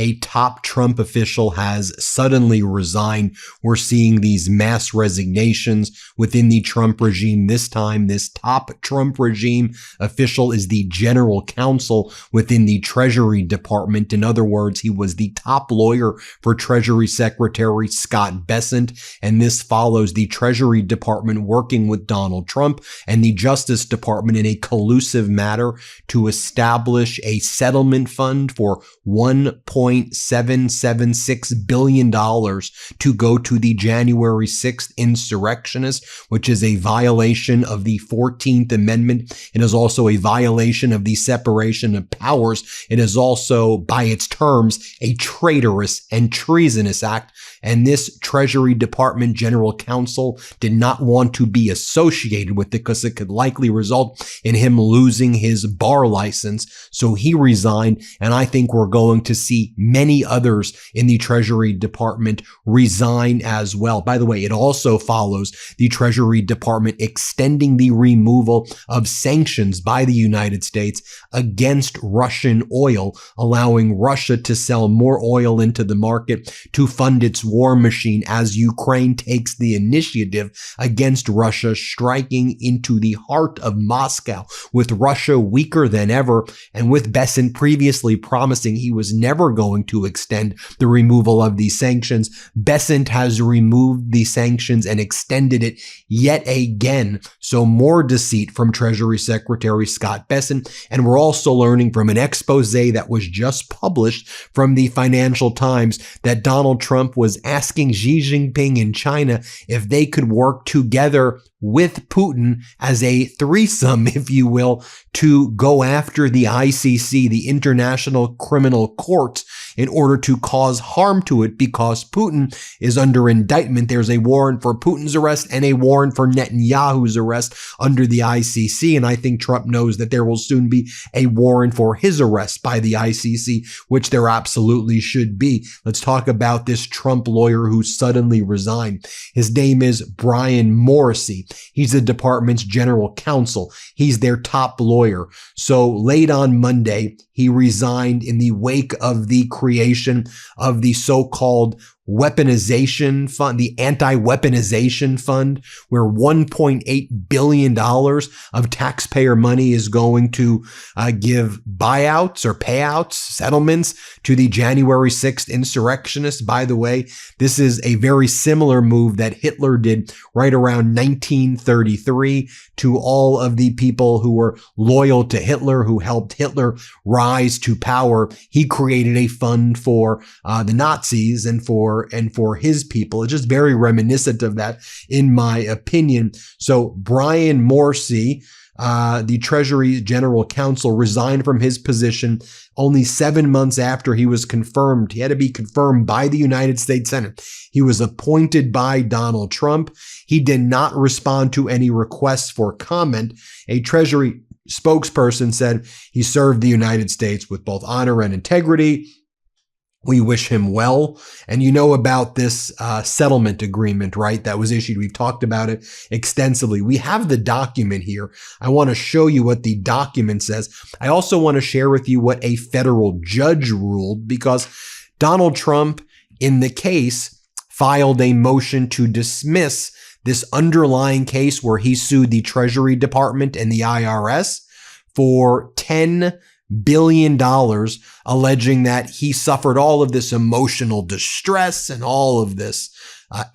a top Trump official has suddenly resigned. We're seeing these mass resignations within the Trump regime. This time, this top Trump regime official is the general counsel within the Treasury Department. In other words, he was the top lawyer for Treasury Secretary Scott Bessent, and this follows the Treasury Department working with Donald Trump and the Justice Department in a collusive matter to establish a settlement fund for $1.776 billion to go to the January 6th insurrectionists, which is a violation of the 14th Amendment. It is also a violation of the separation of powers. It is also, by its terms, a traitorous and treasonous act. And this Treasury Department general counsel did not want to be associated with it because it could likely result in him losing his bar license. So he resigned, and I think we're going to see many others in the Treasury Department resign as well. By the way, it also follows the Treasury Department extending the removal of sanctions by the United States against Russian oil, allowing Russia to sell more oil into the market to fund its war machine as Ukraine takes the initiative against Russia, striking into the heart of Moscow, with Russia weaker than ever, and with Bessent previously promising he was never going to extend the removal of these sanctions. Bessent has removed the sanctions and extended it yet again. So more deceit from Treasury Secretary Scott Bessent. And we're also learning from an expose that was just published from the Financial Times that Donald Trump was asking Xi Jinping in China if they could work together with Putin as a threesome, if you will, to go after the ICC, the International Criminal Court, in order to cause harm to it because Putin is under indictment. There's a warrant for Putin's arrest and a warrant for Netanyahu's arrest under the ICC. And I think Trump knows that there will soon be a warrant for his arrest by the ICC, which there absolutely should be. Let's talk about this Trump lawyer who suddenly resigned. His name is Brian Morrissey. He's the department's general counsel. He's their top lawyer. So late on Monday, he resigned in the wake of the creation of the so-called weaponization fund, the anti-weaponization fund, where $1.8 billion of taxpayer money is going to give buyouts or payouts, settlements to the January 6th insurrectionists. By the way, this is a very similar move that Hitler did right around 1933 to all of the people who were loyal to Hitler, who helped Hitler rise to power. He created a fund for the Nazis and for his people. It's just very reminiscent of that, in my opinion. So Brian Morrissey, the Treasury General Counsel, resigned from his position only 7 months after he was confirmed. He had to be confirmed by the United States Senate. He was appointed by Donald Trump. He did not respond to any requests for comment. A Treasury spokesperson said he served the United States with both honor and integrity. We wish him well. And you know about this settlement agreement, right? That was issued. We've talked about it extensively. We have the document here. I want to show you what the document says. I also want to share with you what a federal judge ruled, because Donald Trump, in the case, filed a motion to dismiss this underlying case where he sued the Treasury Department and the IRS for $10 billion, alleging that he suffered all of this emotional distress and all of this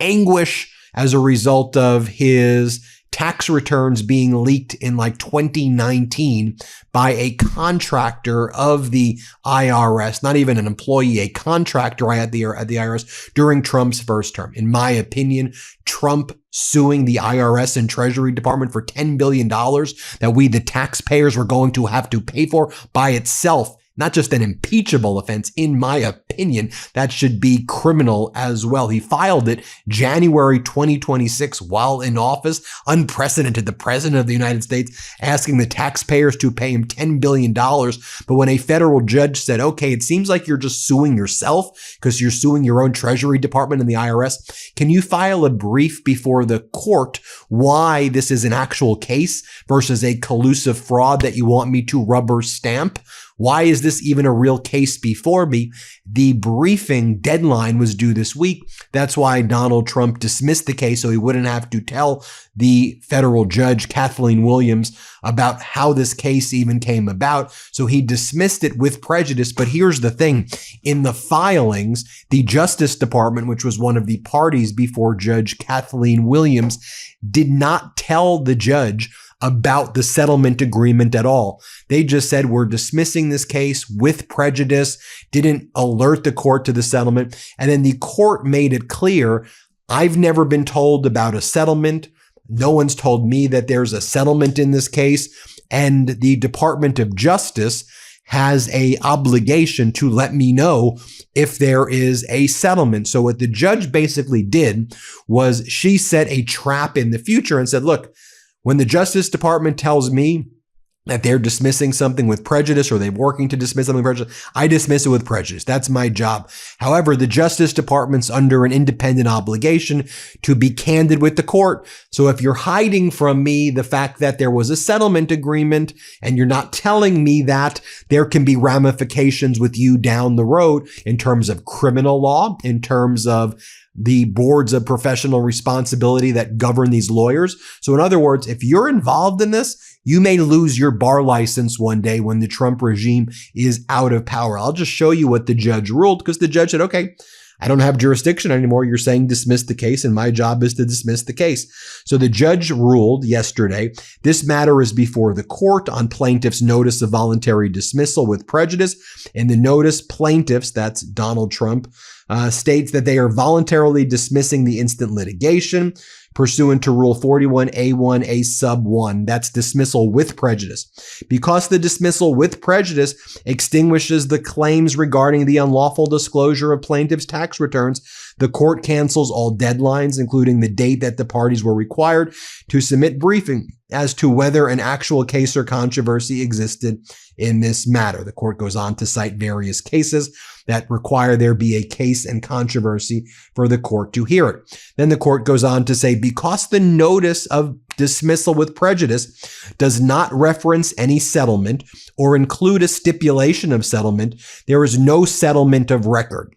anguish as a result of his tax returns being leaked in like 2019 by a contractor of the IRS, not even an employee, a contractor at the IRS during Trump's first term. In my opinion, Trump suing the IRS and Treasury Department for $10 billion that we, the taxpayers, were going to have to pay for by itself, not just an impeachable offense, in my opinion, that should be criminal as well. He filed it January 2026 while in office. Unprecedented. The president of the United States asking the taxpayers to pay him $10 billion. But when a federal judge said, okay, it seems like you're just suing yourself because you're suing your own Treasury Department and the IRS. Can you file a brief before the court why this is an actual case versus a collusive fraud that you want me to rubber stamp? Why is this even a real case before me? The briefing deadline was due this week. That's why Donald Trump dismissed the case so he wouldn't have to tell the federal judge, Kathleen Williams, about how this case even came about. So he dismissed it with prejudice. But here's the thing. In the filings, the Justice Department, which was one of the parties before Judge Kathleen Williams, did not tell the judge about the settlement agreement at all. They just said, we're dismissing this case with prejudice, didn't alert the court to the settlement. And then the court made it clear, I've never been told about a settlement. No one's told me that there's a settlement in this case. And the Department of Justice has an obligation to let me know if there is a settlement. So what the judge basically did was she set a trap in the future and said, look, when the Justice Department tells me that they're dismissing something with prejudice or they're working to dismiss something with prejudice, I dismiss it with prejudice. That's my job. However, the Justice Department's under an independent obligation to be candid with the court. So if you're hiding from me the fact that there was a settlement agreement and you're not telling me that, there can be ramifications with you down the road in terms of criminal law, in terms of the boards of professional responsibility that govern these lawyers. So in other words, if you're involved in this, you may lose your bar license one day when the Trump regime is out of power. I'll just show you what the judge ruled, because the judge said, okay, I don't have jurisdiction anymore. You're saying dismiss the case, and my job is to dismiss the case. So the judge ruled yesterday, this matter is before the court on plaintiff's notice of voluntary dismissal with prejudice. In the notice, plaintiffs, that's Donald Trump, states that they are voluntarily dismissing the instant litigation pursuant to Rule 41A1A sub 1. That's dismissal with prejudice. Because the dismissal with prejudice extinguishes the claims regarding the unlawful disclosure of plaintiff's tax returns, the court cancels all deadlines, including the date that the parties were required to submit briefing as to whether an actual case or controversy existed in this matter. The court goes on to cite various cases that require there be a case and controversy for the court to hear it. Then the court goes on to say, because the notice of dismissal with prejudice does not reference any settlement or include a stipulation of settlement, there is no settlement of record.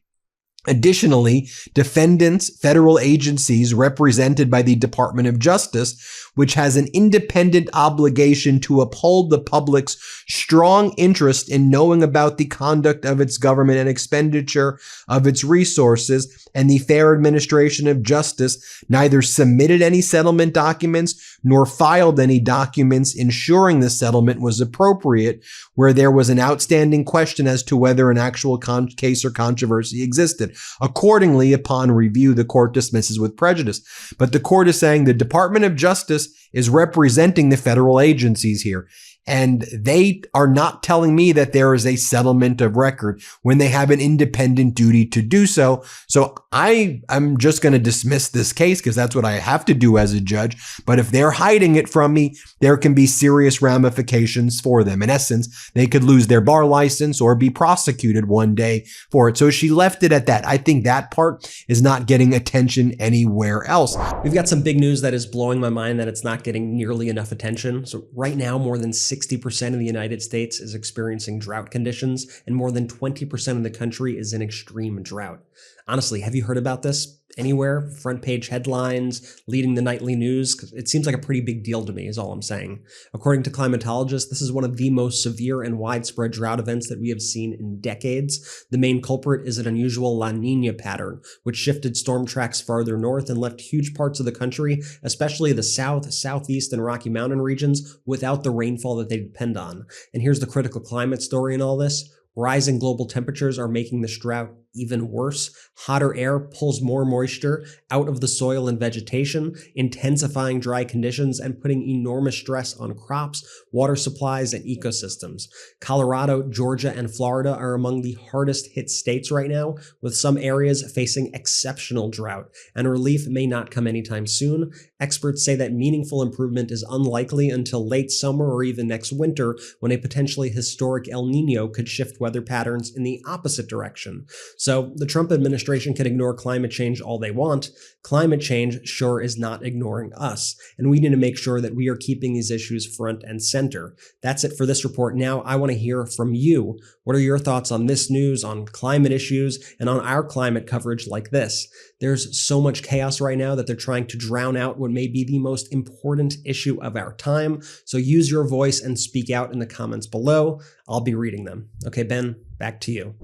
Additionally, defendants, federal agencies represented by the Department of Justice, which has an independent obligation to uphold the public's strong interest in knowing about the conduct of its government and expenditure of its resources and the fair administration of justice, neither submitted any settlement documents nor filed any documents ensuring the settlement was appropriate where there was an outstanding question as to whether an actual case or controversy existed. Accordingly, upon review, the court dismisses with prejudice. But the court is saying the Department of Justice is representing the federal agencies here. And they are not telling me that there is a settlement of record when they have an independent duty to do so. So I'm just going to dismiss this case because that's what I have to do as a judge. But if they're hiding it from me, there can be serious ramifications for them. In essence, they could lose their bar license or be prosecuted one day for it. So she left it at that. I think that part is not getting attention anywhere else. We've got some big news that is blowing my mind that it's not getting nearly enough attention. So right now, more than 60% of the United States is experiencing drought conditions, and more than 20% of the country is in extreme drought. Honestly, have you heard about this anywhere? Front page headlines, leading the nightly news? 'Cause it seems like a pretty big deal to me, is all I'm saying. According to climatologists, this is one of the most severe and widespread drought events that we have seen in decades. The main culprit is an unusual La Nina pattern, which shifted storm tracks farther north and left huge parts of the country, especially the south, southeast, and Rocky Mountain regions, without the rainfall that they depend on. And here's the critical climate story in all this. Rising global temperatures are making this drought even worse. Hotter air pulls more moisture out of the soil and vegetation, intensifying dry conditions and putting enormous stress on crops, water supplies, and ecosystems. Colorado, Georgia, and Florida are among the hardest hit states right now, with some areas facing exceptional drought, and relief may not come anytime soon. Experts say that meaningful improvement is unlikely until late summer or even next winter, when a potentially historic El Nino could shift weather weather patterns in the opposite direction. So the Trump administration can ignore climate change all they want. Climate change sure is not ignoring us, and we need to make sure that we are keeping these issues front and center. That's it for this report. Now I want to hear from you. What are your thoughts on this news, on climate issues, and on our climate coverage like this? There's so much chaos right now that they're trying to drown out what may be the most important issue of our time. So use your voice and speak out in the comments below. I'll be reading them. Okay, Ben, back to you.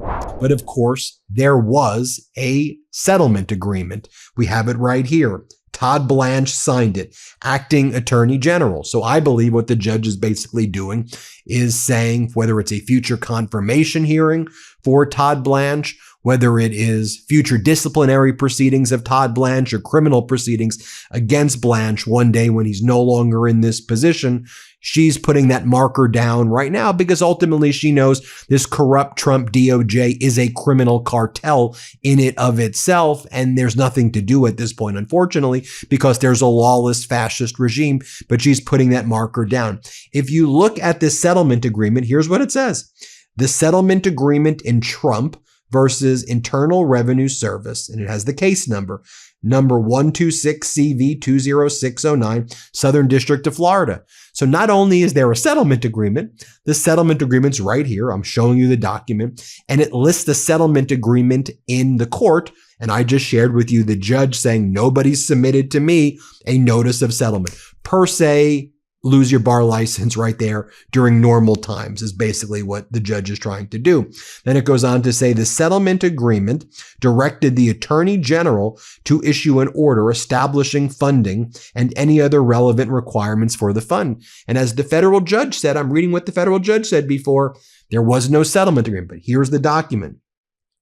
But of course, there was a settlement agreement. We have it right here. Todd Blanche signed it, acting attorney general. So I believe what the judge is basically doing is saying whether it's a future confirmation hearing for Todd Blanche, whether it is future disciplinary proceedings of Todd Blanche or criminal proceedings against Blanche one day when he's no longer in this position, she's putting that marker down right now because ultimately she knows this corrupt Trump DOJ is a criminal cartel in it of itself, and there's nothing to do at this point, unfortunately, because there's a lawless fascist regime, but she's putting that marker down. If you look at this settlement agreement, here's what it says. The settlement agreement in Trump versus Internal Revenue Service, and it has the case number 126CV20609, Southern District of Florida. So not only is there a settlement agreement, the settlement agreement's right here. I'm showing you the document, and it lists the settlement agreement in the court. And I just shared with you the judge saying nobody's submitted to me a notice of settlement. Per se, lose your bar license right there during normal times is basically what the judge is trying to do. Then it goes on to say the settlement agreement directed the attorney general to issue an order establishing funding and any other relevant requirements for the fund. And as the federal judge said, I'm reading what the federal judge said before, there was no settlement agreement, but here's the document.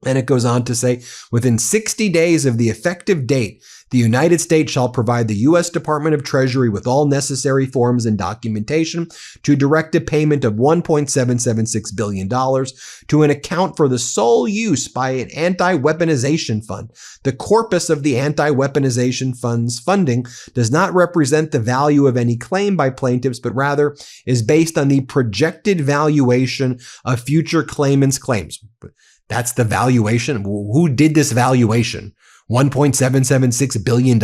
And it goes on to say, within 60 days of the effective date, the United States shall provide the U.S. Department of Treasury with all necessary forms and documentation to direct a payment of $1.776 billion to an account for the sole use by an anti-weaponization fund. The corpus of the anti-weaponization fund's funding does not represent the value of any claim by plaintiffs, but rather is based on the projected valuation of future claimants' claims. That's the valuation. Who did this valuation? $1.776 billion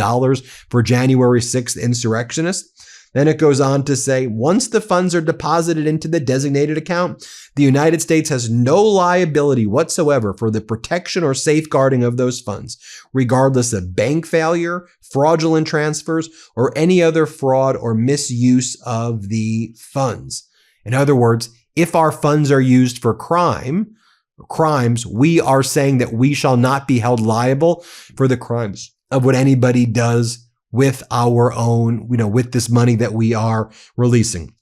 for January 6th insurrectionists. Then it goes on to say, once the funds are deposited into the designated account, the United States has no liability whatsoever for the protection or safeguarding of those funds, regardless of bank failure, fraudulent transfers, or any other fraud or misuse of the funds. In other words, if our funds are used for crimes, we are saying that we shall not be held liable for the crimes of what anybody does with our own, with this money that we are releasing.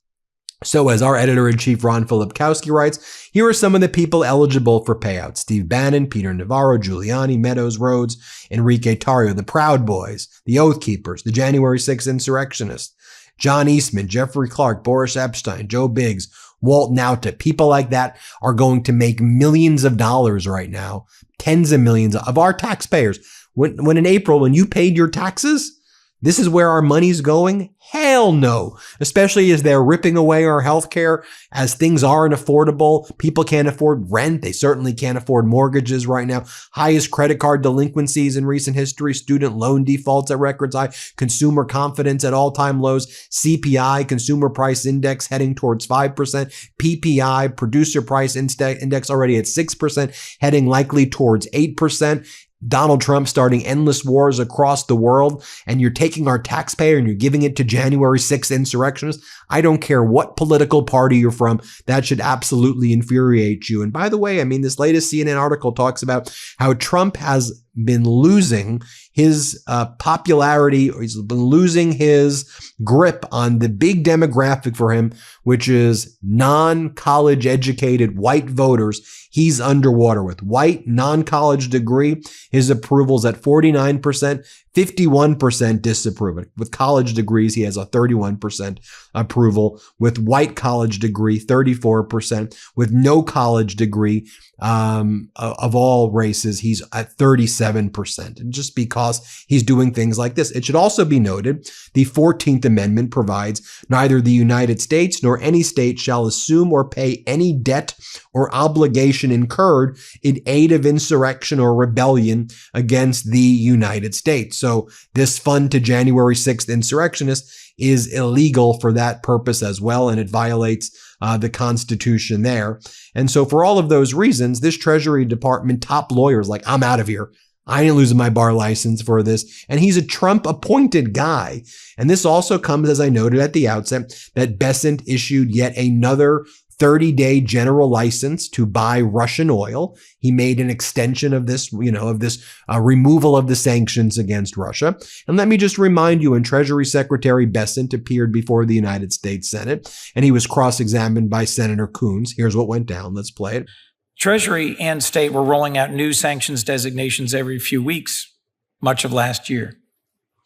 So as our editor-in-chief Ron Filipkowski writes, here are some of the people eligible for payouts: Steve Bannon, Peter Navarro, Giuliani, Meadows, Rhodes, Enrique Tarrio, the Proud Boys, the Oath Keepers, the January 6th insurrectionists, John Eastman, Jeffrey Clark, Boris Epstein, Joe Biggs, Walt Nauta. People like that are going to make millions of dollars right now, tens of millions of our taxpayers. When in April, when you paid your taxes, this is where our money's going? Hell no. Especially as they're ripping away our healthcare, as things aren't affordable. People can't afford rent. They certainly can't afford mortgages right now. Highest credit card delinquencies in recent history. Student loan defaults at records high. Consumer confidence at all-time lows. CPI, Consumer Price Index, heading towards 5%. PPI, Producer Price Index, already at 6%, heading likely towards 8%. Donald Trump starting endless wars across the world, and you're taking our taxpayer and you're giving it to January 6th insurrectionists. I don't care what political party you're from. That should absolutely infuriate you. And by the way, this latest CNN article talks about how Trump has been losing his popularity, or he's been losing his grip on the big demographic for him, which is non-college educated white voters. He's underwater with white, non-college degree. His approval's at 49%, 51% disapproval. With college degrees, he has a 31% approval. With white college degree, 34%. With no college degree, of all races, he's at 37%. 7%. And just because he's doing things like this. It should also be noted, the 14th Amendment provides neither the United States nor any state shall assume or pay any debt or obligation incurred in aid of insurrection or rebellion against the United States. So this fund to January 6th insurrectionists is illegal for that purpose as well, and it violates the Constitution there. And so for all of those reasons, this Treasury Department top lawyer is like, I'm out of here. I ain't losing my bar license for this. And he's a Trump-appointed guy. And this also comes, as I noted at the outset, that Bessent issued yet another 30-day general license to buy Russian oil. He made an extension of this, removal of the sanctions against Russia. And let me just remind you, when Treasury Secretary Bessent appeared before the United States Senate, and he was cross-examined by Senator Coons. Here's what went down. Let's play it. Treasury and state were rolling out new sanctions designations every few weeks, much of last year.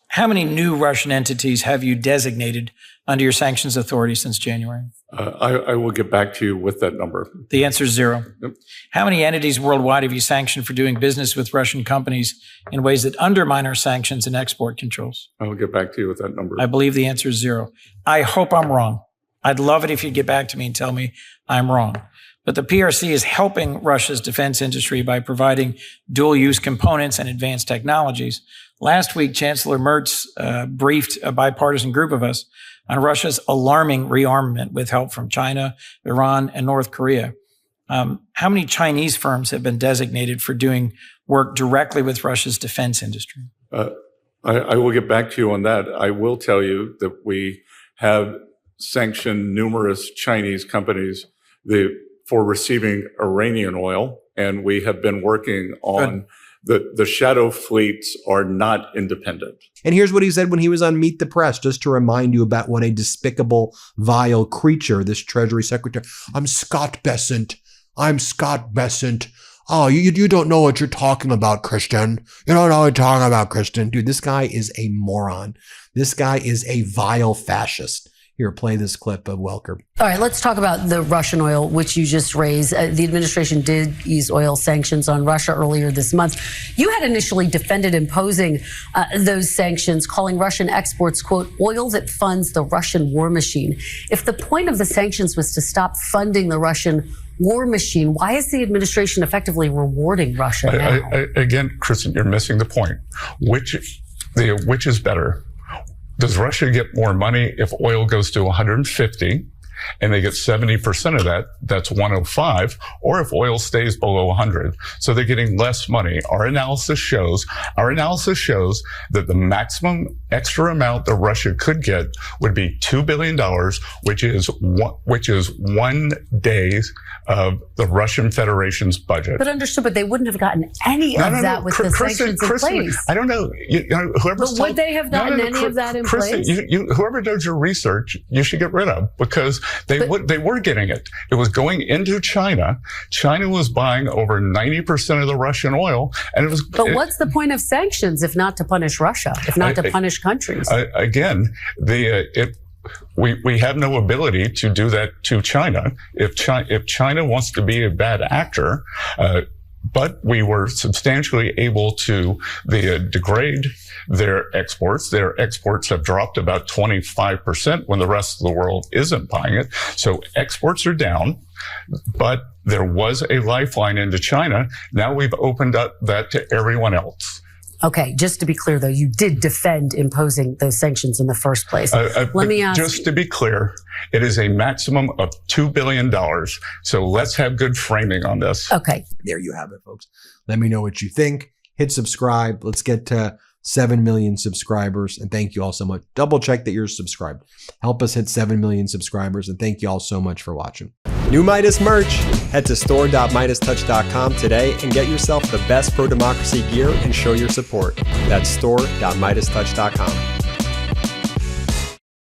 How many new Russian entities have you designated under your sanctions authority since January? I will get back to you with that number. The answer is 0. Yep. How many entities worldwide have you sanctioned for doing business with Russian companies in ways that undermine our sanctions and export controls? I will get back to you with that number. I believe the answer is 0. I hope I'm wrong. I'd love it if you'd get back to me and tell me I'm wrong. But the PRC is helping Russia's defense industry by providing dual-use components and advanced technologies. Last week, Chancellor Merz briefed a bipartisan group of us on Russia's alarming rearmament with help from China, Iran, and North Korea. How many Chinese firms have been designated for doing work directly with Russia's defense industry? I will get back to you on that. I will tell you that we have sanctioned numerous Chinese companies for receiving Iranian oil, and we have been working on the shadow fleets are not independent. And here's what he said when he was on Meet the Press, just to remind you about what a despicable, vile creature this Treasury Secretary. I'm Scott Bessent. I'm Scott Bessent. Oh, you don't know what you're talking about, Christian. You don't know what you're talking about, Christian. Dude, this guy is a moron. This guy is a vile fascist. Here, play this clip of Welker. All right, let's talk about the Russian oil, which you just raised. The administration did ease oil sanctions on Russia earlier this month. You had initially defended imposing those sanctions, calling Russian exports, quote, oil that funds the Russian war machine. If the point of the sanctions was to stop funding the Russian war machine, why is the administration effectively rewarding Russia now? Again, Kristen, you're missing the point. Which is better? Does Russia get more money if oil goes to 150 and they get 70% of that? That's 105. Or if oil stays below 100, so they're getting less money. Our analysis shows that the maximum extra amount that Russia could get would be $2 billion, which is 1 day of the Russian Federation's budget. But understood, but they wouldn't have gotten any of that with the sanctions in place. I don't know. But would they have gotten any of that in place? Whoever does your research, you should get rid of, because they were getting it. It was going into China. China was buying over 90% of the Russian oil, and it was. But what's the point of sanctions if not to punish Russia, if not to punish countries? Again, we have no ability to do that to China. If China wants to be a bad actor, but we were substantially able to degrade their exports. Their exports have dropped about 25% when the rest of the world isn't buying it. So exports are down, but there was a lifeline into China. Now we've opened up that to everyone else. Okay, just to be clear, though, you did defend imposing those sanctions in the first place. Let me ask. Just to be clear, it is a maximum of $2 billion. So let's have good framing on this. Okay. There you have it, folks. Let me know what you think. Hit subscribe. Let's get to 7 million subscribers. And thank you all so much. Double check that you're subscribed. Help us hit 7 million subscribers. And thank you all so much for watching. New Midas merch. Head to store.MeidasTouch.com today and get yourself the best pro-democracy gear and show your support. That's store.MeidasTouch.com.